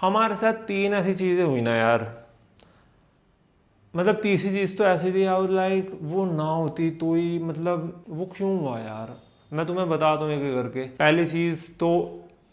हमारे साथ 3 ऐसी चीज़ें हुई ना यार, मतलब तीसरी चीज़ तो ऐसी थी, आई वाज लाइक वो ना होती तो ही, मतलब वो क्यों हुआ यार। मैं तुम्हें बता दूँ एक एक करके। पहली चीज़ तो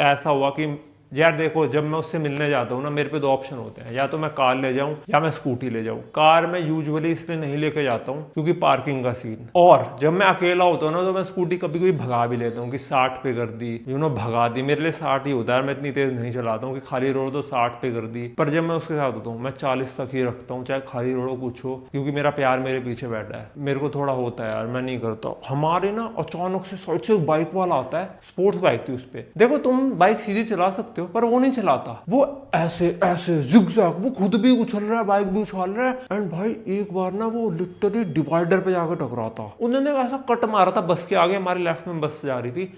ऐसा हुआ कि यार देखो, जब मैं उससे मिलने जाता हूँ ना, मेरे पे 2 ऑप्शन होते हैं, या तो मैं कार ले जाऊँ या मैं स्कूटी ले जाऊँ। कार मैं यूजुअली इसलिए नहीं लेके जाता हूँ क्योंकि पार्किंग का सीन, और जब मैं अकेला होता हूँ ना तो मैं स्कूटी कभी कभी भगा भी लेता हूँ कि 60 पे कर दी, भगा दी। मेरे लिए 60 ही होता है, मैं इतनी तेज नहीं चलाता हूँ कि खाली रोड तो 60 पे कर दी। पर जब मैं उसके साथ होता हूँ मैं 40 तक ही रखता हूँ, चाहे खाली रोड हो कुछ हो, क्योंकि मेरा प्यार मेरे पीछे बैठा है। मेरे को थोड़ा होता है यार, मैं नहीं करता। हमारे ना अचानक से साइड से एक बाइक वाला आता है, स्पोर्ट्स बाइक थी उस पे। देखो तुम बाइक सीधी चला सकते हो पर वो नहीं चलाता, वो ऐसे ऐसे जिगजैग, वो खुद भी उछल रहा है, बाइक भी उछाल रहा है। एंड भाई एक बार ना वो लिटरली डिवाइडर पे जाकर टकरा था। उन्होंने ऐसा कट मारा था बस के आगे, हमारे लेफ्ट में बस जा रही थी।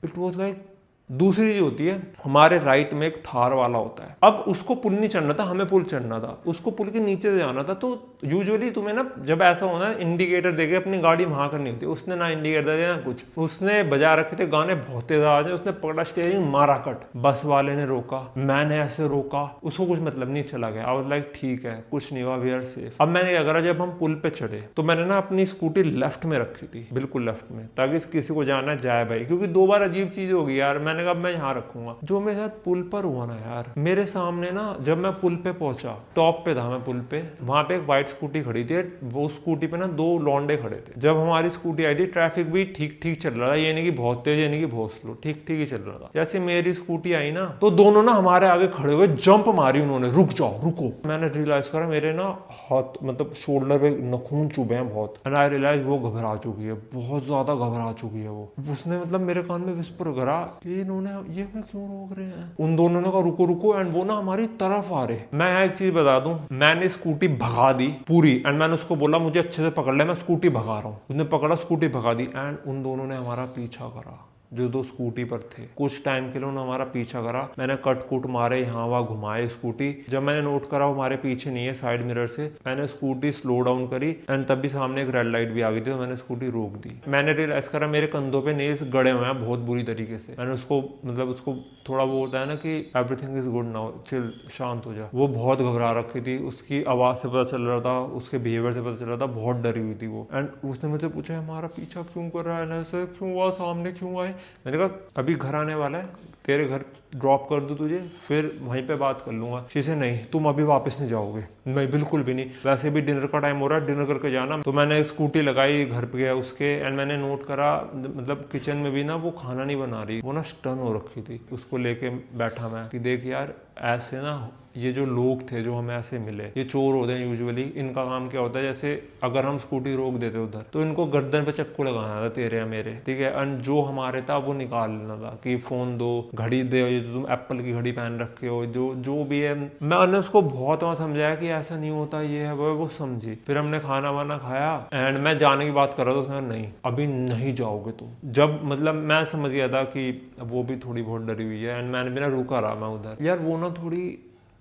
इट वॉज लाइक, दूसरी जो होती है, हमारे राइट में एक थार वाला होता है। अब उसको पुल नहीं चढ़ना था, हमें पुल चढ़ना था। उसको पुल के नीचे से जाना था। तो यूजुअली तुम्हें ना जब ऐसा होना है, इंडिकेटर देके अपनी गाड़ी वहां करनी होती है। उसने ना इंडिकेटर दिया ना कुछ, उसने बजा रखे थे गाने बहुत तेज आवाज है, उसने पकड़ा स्टीयरिंग, मारा कट। बस वाले ने रोका, मैंने ऐसे रोका, उसको कुछ मतलब नहीं, चला गया। आई वाज लाइक ठीक है, कुछ नहीं हुआ, वी आर सेफ। अब मैंने क्या करा, जब हम पुल पे चढ़े तो मैंने ना अपनी स्कूटी लेफ्ट में रखी थी, बिल्कुल लेफ्ट में, ताकि किसी को जाना जाए भाई, क्योंकि 2 बार अजीब चीज होगी यार। मैंने कहा मैं यहाँ रखूंगा। जो मेरे साथ पुल पर हुआ ना यार, मेरे सामने ना, जब मैं पुल पे पहुंचा, टॉप पे था मैं पुल पे, वहां पे एक व्हाइट स्कूटी खड़ी थी। वो स्कूटी पे ना 2 लौंडे खड़े थे। जब हमारी स्कूटी आई थी, ट्रैफिक भी ठीक ठीक चल रहा था, ये नहीं कि बहुत तेज, ये नहीं कि बहुत स्लो, ठीक ठीक ही चल रहा था। जैसे मेरी स्कूटी आई ना, तो दोनों ना हमारे आगे खड़े हुए जंप मारी उन्होंने, रुक जाओ रुको। मैंने रियलाइज करा मेरे ना हाथ, मतलब शोल्डर पे नखून चुभे हैं बहुत। एंड आई रियलाइज वो घबरा चुकी है, बहुत ज्यादा घबरा चुकी है वो। उसने मतलब मेरे कान में विस्पर करा कि इन्होंने ये हमें क्यों रोक रहे हैं। उन दोनों ने कहा रुको रुको, एंड वो ना हमारी तरफ आ रहे। मैं यहाँ एक चीज बता दूं, मैंने स्कूटी भगा दी पूरी, एंड मैंने उसको बोला मुझे अच्छे से पकड़ ले, मैं स्कूटी भगा रहा हूँ। उसने पकड़ा, स्कूटी भगा दी, एंड उन दोनों ने हमारा पीछा करा, जो 2 स्कूटी पर थे। कुछ टाइम के लिए उन्होंने हमारा पीछा करा। मैंने कट कुट मारे, यहाँ वहाँ घुमाए स्कूटी। जब मैंने नोट करा वो हमारे पीछे नहीं है, साइड मिरर से, मैंने स्कूटी स्लो डाउन करी, एंड तभी सामने एक रेड लाइट भी आ गई थी, तो मैंने स्कूटी रोक दी। मैंने रियलाइज करा मेरे कंधों पे नेल्स गड़े हुए हैं बहुत बुरी तरीके से। मैंने उसको, मतलब उसको थोड़ा वो होता है ना कि everything is good now, chill, शांत हो जा। वो बहुत घबरा रखी थी, उसकी आवाज से पता चल रहा था, उसके बिहेवियर से पता चल रहा था, बहुत डरी हुई थी वो। एंड उसने मुझे पूछा हमारा पीछा क्यों कर रहा है, ऐसे क्यों हुआ, सामने क्यों आए। मैंने कहा अभी घर आने वाला है, तेरे घर ड्रॉप कर दूं तुझे, फिर वहीं पे बात कर लूंगा। शीशे नहीं, तुम अभी वापस नहीं जाओगे। नहीं बिल्कुल भी नहीं, वैसे भी डिनर का टाइम हो रहा है, डिनर करके जाना। तो मैंने स्कूटी लगाई, घर पे गया उसके, एंड मैंने नोट करा, मतलब किचन में भी ना वो खाना नहीं बना रही, वो ना स्टन हो रखी थी। उसको लेके बैठा मैं कि देख यार, ऐसे ना ये जो लोग थे जो हमें ऐसे मिले, ये चोर होते हैं यूजुअली। इनका काम क्या होता है, जैसे अगर हम स्कूटी रोक देते उधर, तो इनको गर्दन पे चक्कू लगाना था, तेरे या मेरे, ठीक है। एंड जो हमारे था वो निकाल लेना था कि फोन दो, घड़ी दे, ये तुम एप्पल की घड़ी पहन रखे हो, जो भी है। मैंने उसको बहुत वहाँ समझाया कि ऐसा नहीं होता, ये है वो समझी। फिर हमने खाना वाना खाया, एंड मैं जाने की बात कर रहा था, उसने नहीं अभी नहीं जाओगे तुम। जब मतलब मैं समझ गया था कि वो भी थोड़ी बहुत डरी हुई है, एंड मैंने भी ना रुका रहा मैं उधर। यार वो ना थोड़ी,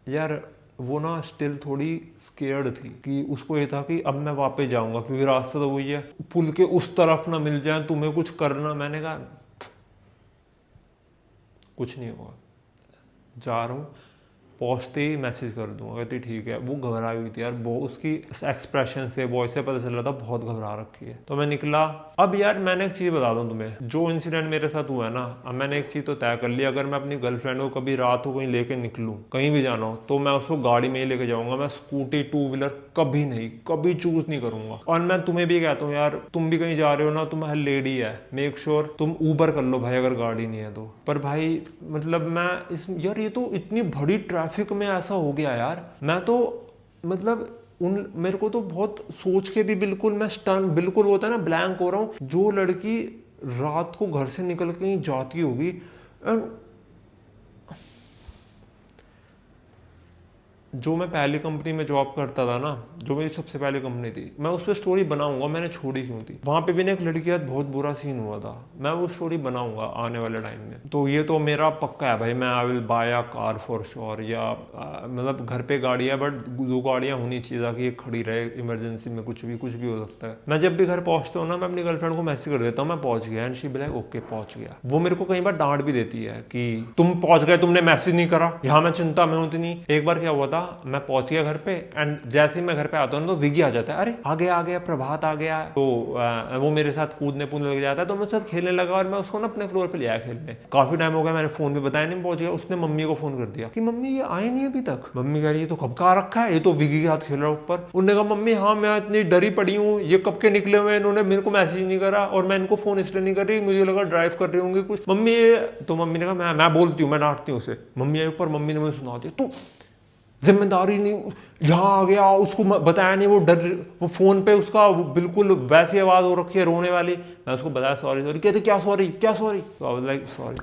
यार वो ना स्टिल थोड़ी स्केयर्ड थी कि उसको ये था कि अब मैं वापस जाऊंगा, क्योंकि रास्ता तो वही है, पुल के उस तरफ ना मिल जाए, तुम्हें कुछ करना। मैंने कहा कुछ नहीं होगा, जा रहा हूँ, पहुँचते ही मैसेज कर दूंगा। कहती ठीक है। वो घबराई हुई थी यार, वो उसकी एक्सप्रेशन से, वॉइस से पता चल रहा था बहुत घबरा रखी है। तो मैं निकला। अब यार मैंने एक चीज़ बता दूं तुम्हें, जो इंसिडेंट मेरे साथ हुआ है ना, अब मैंने एक चीज़ तो तय कर ली, अगर मैं अपनी गर्लफ्रेंड को कभी रात को कहीं लेके निकलूँ, कहीं भी जाना हो, तो मैं उसको गाड़ी में ही लेके जाऊंगा। मैं स्कूटी, 2 व्हीलर कभी नहीं, कभी चूज नहीं करूंगा। और मैं तुम्हें भी कहता हूँ यार, तुम भी कहीं जा रहे हो ना, तुम्हारी लेडी है, मेक श्योर तुम ऊबर कर लो भाई, अगर गाड़ी नहीं है तो। पर भाई मतलब मैं इस, यार ये तो इतनी बड़ी ट्रैफिक में ऐसा हो गया यार, मैं तो मतलब उन, मेरे को तो बहुत सोच के भी बिल्कुल मैं स्टन, बिल्कुल होता है ना, ब्लैंक हो रहा हूँ। जो लड़की रात को घर से निकल के कहीं जाती होगी, एंड जो मैं पहली कंपनी में जॉब करता था ना, जो मेरी सबसे पहली कंपनी थी, मैं उस पर स्टोरी बनाऊंगा मैंने छोड़ी क्यों थी। वहां पे भी ना एक लड़की के साथ बहुत बुरा सीन हुआ था, मैं वो स्टोरी बनाऊंगा आने वाले टाइम में। तो ये तो मेरा पक्का है भाई, मैं I will buy a car for sure. या मतलब घर पे गाड़ी है बट 2 गाड़ियां होनी चाहिए ताकि ये खड़ी रहे, इमरजेंसी में कुछ भी हो सकता है। मैं जब भी घर पहुंचता हूँ ना, मैं अपनी गर्लफ्रेंड को मैसेज कर देता हूँ मैं पहुंच गया, and she be like okay पहुंच गया। वो मेरे को कई बार डांट भी देती है कि तुम पहुंच गए, तुमने मैसेज नहीं करा। यहाँ मैं चिंता में होती नहीं। एक बार क्या हुआ था, मैं पहुंच गया घर पे, एंड जैसे ही मैं घर पे आता हूँ तो विगी आ जाता है, अरे आ गया प्रभात आ गया। तो वो मेरे साथ कूदने लग जाता है, तो मैं उसके साथ खेलने लगा और मैं उसको ना अपने फ्लोर पे ले आया खेलने। काफी टाइम हो गया, मैंने फोन पे बताया नहीं पहुंच गया। उसने मम्मी को फोन कर दिया कि मम्मी ये आए नहीं अभी तक। मम्मी कह रही है तो कब का आ रखा है, ये तो विगी के साथ खेल रहा है ऊपर। उन्होंने कहा मम्मी हाँ मैं इतनी डरी पड़ी हूँ, ये कब के निकले हुए, इन्होंने मेरे को मैसेज नहीं करा और मैं इनको फोन इसलिए नहीं कर रही, मुझे लगा ड्राइव कर रही होंगी कुछ। मम्मी तो मम्मी ने कहा मैं बोलती हूँ, मैं डांटती हूँ उसे। मम्मी आई ऊपर, मम्मी ने मुझे सुना दिया तू जिम्मेदारी नहीं, यहाँ आ गया, उसको बताया नहीं, वो डर, वो फोन पे उसका बिल्कुल वैसी आवाज हो रखी है रोने वाली। मैं उसको बताया सॉरी सॉरी, कहते क्या सॉरी क्या सॉरी। तो आई वाज लाइक सॉरी,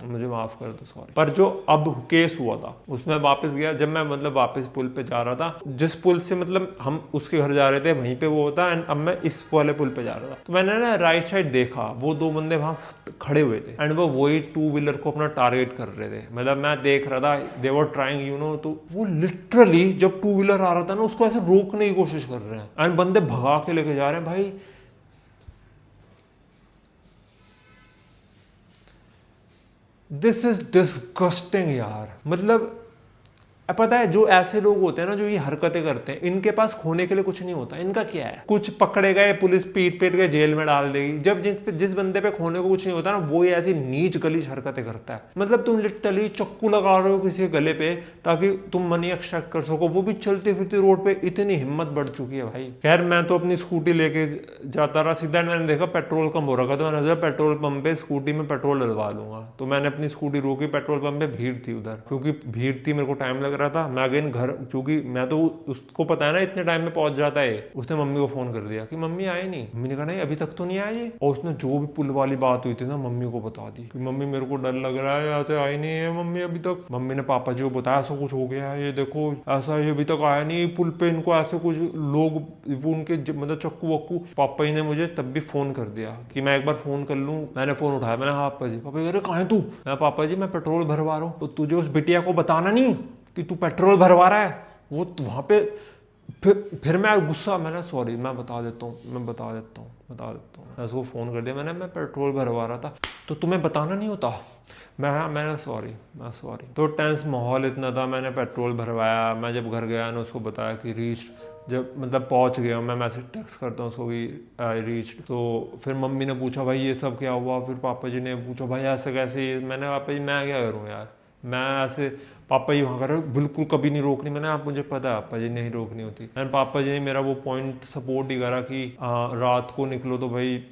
मुझे माफ कर दो सॉरी। पर जो अब केस हुआ था उसमें वापस गया, जब मैं मतलब वापस पुल पे जा रहा था, जिस पुल से मतलब हम उसके घर जा रहे थे वहीं पे वो होता, एंड अब मैं इस वाले पुल पे जा रहा था। तो मैंने ना राइट साइड देखा, वो 2 बंदे वहां खड़े हुए थे एंड वो वही 2 व्हीलर को अपना टारगेट कर रहे थे। मतलब मैं देख रहा था, दे वर ट्राइंग यू नो, तो वो लिटरली जब 2 व्हीलर आ रहा था ना उसको ऐसे रोकने की कोशिश कर रहे हैं एंड बंदे भगा के लेके जा रहे हैं। भाई दिस इज डिस्गस्टिंग यार। मतलब पता है जो ऐसे लोग होते हैं ना जो ये हरकतें करते हैं, इनके पास खोने के लिए कुछ नहीं होता। इनका क्या है, कुछ पकड़े गए, पुलिस पीट के जेल में डाल देगी। जब जिस बंदे पे खोने को कुछ नहीं होता ना, वो ही ऐसी नीच गलीच हरकतें करता है। मतलब तुम लिटरली चक्कू लगा रहे हो किसी के गले पे ताकि तुम मनी एक्सट्रैक्ट कर सको, वो भी चलती फिरती रोड पे। इतनी हिम्मत बढ़ चुकी है भाई। खैर मैं तो अपनी स्कूटी लेके जाता रहा सीधा, मैंने देखा पेट्रोल कम हो रखा, तो मैंने सोचा पेट्रोल पंप पे स्कूटी में पेट्रोल डलवा लूंगा। तो मैंने अपनी स्कूटी रोकी, पेट्रोल पंप पे भीड़ थी उधर, क्योंकि भीड़ थी मेरे को टाइम लग रहा था। मैं अगेन घर, क्योंकि मैं तो उसको पता है ना इतने टाइम में पहुंच जाता है, उसने मम्मी को फोन कर दिया कि मम्मी आए नहीं। मम्मी ने कहा नहीं अभी तक तो नहीं आए। और उसने जो भी पुल वाली बात हुई थी ना मम्मी को बता दी कि मम्मी मेरे को डर लग रहा है, यहाँ से आई नहीं है मम्मी अभी तक। मम्मी ने पापा जी को बताया ऐसा कुछ हो गया है, ये देखो ऐसा, ये अभी तक आया नहीं पुल पे, इनको ऐसे कुछ लोग वो उनके मतलब चक्कू वक्कू। पापा जी ने मुझे तब भी फोन कर दिया कि मैं एक बार फोन कर लूँ। मैंने फोन उठाया, मैंने हाँ पापा जी। पापा जी कहाँ है तू? मैं पापा जी मैं पेट्रोल भरवा रहा हूँ। तो तुझे उस बिटिया को बताना नहीं कि तू पेट्रोल भरवा रहा है? वो वहां पे फिर मैं गुस्सा, मैंने सॉरी मैं बता देता हूँ मैं उसको फ़ोन कर दिया, मैं पेट्रोल भरवा रहा था। तो तुम्हें बताना नहीं होता? मैंने सॉरी। तो टेंस माहौल इतना था, मैंने पेट्रोल भरवाया। मैं जब घर गया ना उसको बताया कि रीच, जब मतलब पहुंच गया मैं मैसेज टेक्स्ट करता हूँ उसको कि आई रीच। तो फिर मम्मी ने पूछा भाई ये सब क्या हुआ? फिर पापा जी ने पूछा भाई ऐसे कैसे? मैंने पापा जी मैं क्या करूँ यार, मैं ऐसे, पापा जी वहाँ कर बिल्कुल कभी नहीं रोकनी। मैंने आप मुझे पता है पापा जी नहीं रोकनी होती। एंड पापा जी ने मेरा वो पॉइंट सपोर्ट ही करा कि रात को निकलो तो भाई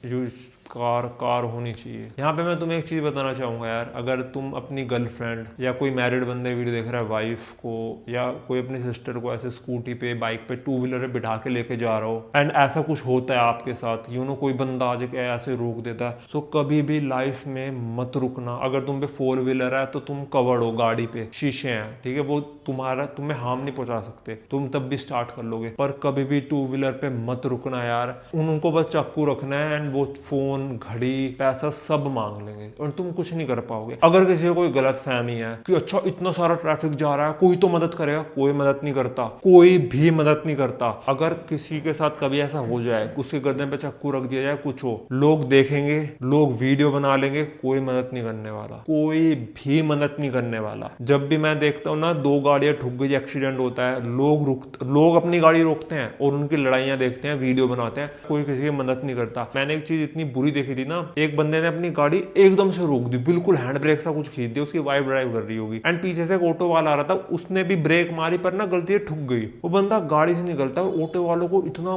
यू कार होनी चाहिए। यहाँ पे मैं तुम्हें एक चीज़ बताना चाहूँगा यार, अगर तुम अपनी गर्लफ्रेंड या कोई मैरिड बंदे वीडियो देख रहा है, वाइफ को या कोई अपनी सिस्टर को ऐसे स्कूटी पे बाइक पे 2 व्हीलर पे बिठा के लेके जा रहा हो एंड ऐसा कुछ होता है आपके साथ, यू नो कोई बंदा आ जाके ऐसे रोक देता है, सो कभी भी लाइफ में मत रुकना। अगर तुम पे 4 व्हीलर है तो तुम कवर्ड हो, गाड़ी पे शीशे हैं, ठीक है, वो तुम्हें हार्म नहीं पहुंचा सकते, तुम तब भी स्टार्ट कर लोगे। पर कभी भी 2 व्हीलर पे मत रुकना यार, उनको बस चाकू रखना है एंड वो फोन, घड़ी, पैसा सब मांग लेंगे और तुम कुछ नहीं कर पाओगे। अगर किसी को कोई गलत फहमी है कि अच्छा इतना सारा ट्रैफिक जा रहा है कोई तो मदद करेगा, कोई मदद नहीं करता, कोई भी मदद नहीं करता। अगर किसी के साथ कभी ऐसा हो जाए, उसके गर्दन पे चाकू रख दिया जाए, कुछ हो, लोग देखेंगे, लोग वीडियो बना लेंगे, कोई मदद नहीं करने वाला, कोई भी मदद नहीं करने वाला। जब भी मैं देखता हूँ ना 2 गाड़ियां ठुक गई, एक्सीडेंट होता है, लोग अपनी गाड़ी रोकते हैं और उनकी लड़ाइयां देखते हैं, वीडियो बनाते हैं, कोई किसी की मदद नहीं करता। मैंने एक चीज इतनी बुरी देखी थी ना, एक बंदे ने अपनी गाड़ी एकदम से रोक दी, बिल्कुल हैंड ब्रेक सा कुछ खींच दिया, उसकी वाइफ ड्राइव कर रही होगी एंड पीछे से एक ऑटो वाला आ रहा था, उसने भी ब्रेक मारी पर ना गलती से ठुक गई। वो बंदा गाड़ी से निकलता है, ऑटो वालों को इतना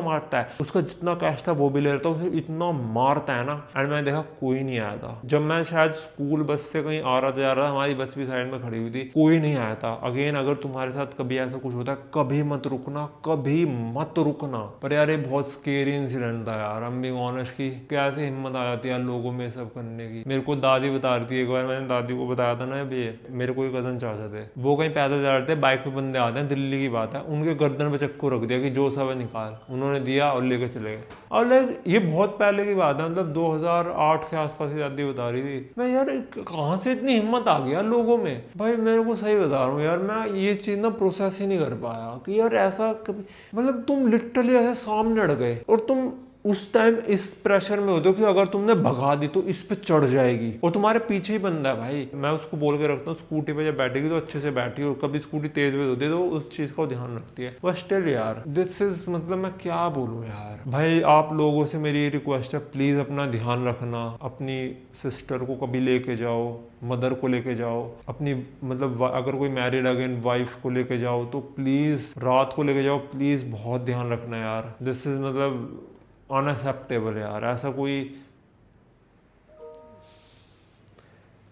मारता है, उसका जितना कैश था वो भी ले लेता है, उसे इतना मारता है ना। एंड मैंने देखा कोई नहीं आया था। जब मैं शायद स्कूल बस से कहीं आ रहा था, जा रहा था, हमारी बस भी साइड में खड़ी हुई थी, कोई नहीं आया था। अगेन अगर तुम्हारे साथ कभी ऐसा कुछ होता है, कभी मत रुकना, कभी मत रुकना। पर यार ये बहुत स्केरी इंसिडेंट था यार, हम भी ऑनेस्ट की कैसे हिम्मत आ जाती है यार लोगों में सब करने की। मेरे को दादी बता रही थी, एक बार मैंने दादी को बताया था ना, ये मेरे कोई कजन चाचा थे, वो कहीं पैदल जा रहे थे, बाइक पे बंदे आते हैं, दिल्ली की बात है, उनके गर्दन पे चक्कू रख दिया कि जो सब है निकाल, उन्होंने दिया और लेके चले गए। और लाइक ये बहुत पहले की बात है, मतलब 2008 के आसपास की दादी बता रही थी। मैं यार कहाँ से इतनी हिम्मत आ गया लोगों में भाई, मेरे को सही बता रहा हूँ यार, मैं ये चीज़ ना प्रोसेस ही नहीं कर पाया कि यार ऐसा कभी, मतलब तुम लिटरली ऐसे सामने अड़ गए और तुम उस टाइम इस प्रेशर में होते हो कि अगर तुमने भगा दी तो इस पे चढ़ जाएगी और तुम्हारे पीछे ही बंदा है भाई। मैं उसको बोल के रखता हूँ स्कूटी पे जब बैठेगी तो अच्छे से बैठी, और कभी स्कूटी तेज भी होती है तो उस चीज़ का ध्यान रखती है। बस स्टिल यार दिस इज, मतलब मैं क्या बोलूँ यार भाई, आप लोगों से मेरी ये रिक्वेस्ट है, प्लीज़ अपना ध्यान रखना, अपनी सिस्टर को कभी लेके जाओ, मदर को लेके जाओ, अपनी मतलब अगर कोई मैरिड अगेन वाइफ को लेके जाओ तो प्लीज़ रात को लेके जाओ, प्लीज़ बहुत ध्यान रखना यार। दिस इज मतलब अनएक्सेप्टेबल यार, ऐसा कोई।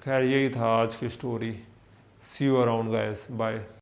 खैर यही था आज की story. See you around guys, bye.